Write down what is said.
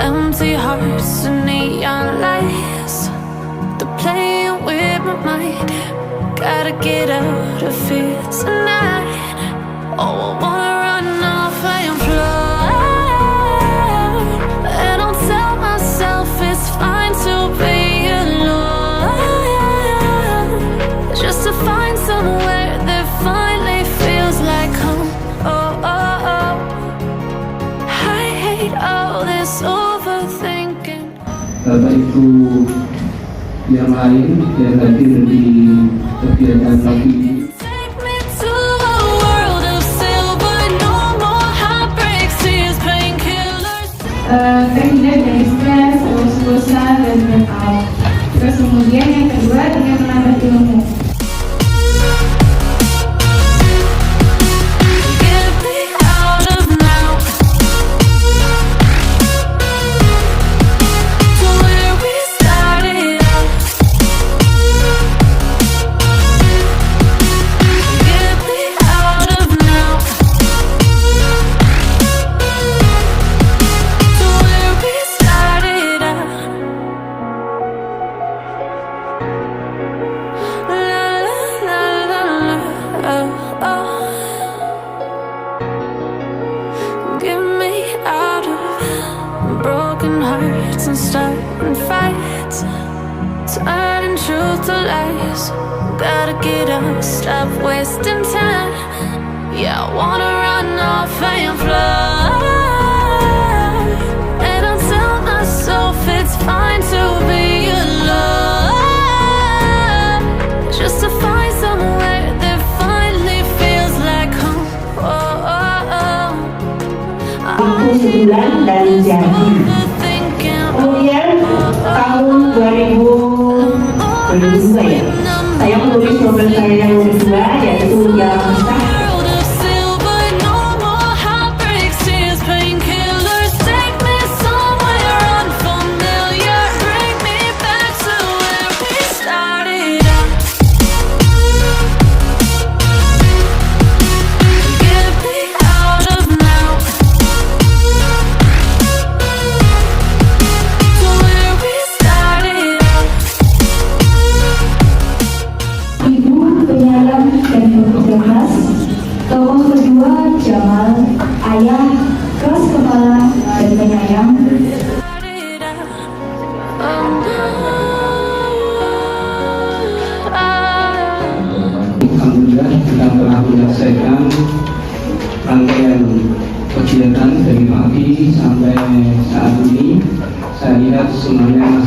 Empty hearts and neon lights, they're playing with my mind. Gotta get out of here tonight. Oh, I wanna run off and fly, and I'll tell myself it's fine to be alone, just to find somewhere that finally feels like home. Oh, oh, oh, I hate all this overthinking. Bapak Ibu yang lain yang hadir di kegiatan pagi ini. Terhindar dari stres, bosan, dan burnout. Terus kemudian yang kedua dengan menambah ilmu. And starting fights, turning truth to lies. Gotta get up, stop wasting time. Yeah, I wanna run off and fly, and I'll tell myself it's fine to be alone, just to find somewhere that finally feels like home. Oh, oh, oh. Bulan dan jadi. Kemudian tahun 2022 ya, saya menulis novel saya yang kedua yaitu Jalan Besar. Tokoh kedua Jamal, ayah keras kepala dan penyayang. Alhamdulillah kita telah menyelesaikan rangkaian kegiatan dari pagi sampai saat ini. Saya lihat semuanya